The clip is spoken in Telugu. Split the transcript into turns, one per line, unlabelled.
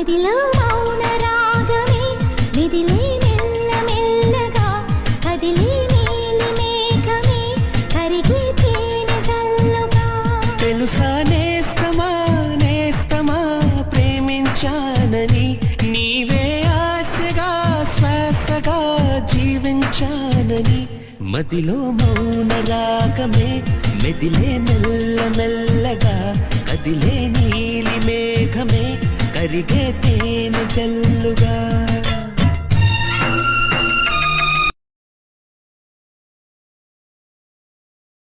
మదిలో మౌన రాగమే మెదిలే మెల్ల మెల్లగా కదిలే నీలి మేఘమే కరిగే తేనె జల్లుగా.
తెలుసా నేస్తమా నేస్తమా ప్రేమించానని, నీవే ఆశగా శ్వాసగా జీవించానని. మదిలో మౌన రాగమే మెదిలే మెల్ల మెల్లగా కదిలే నీలి మేఘమే కరిగే తేనె జల్లుగా.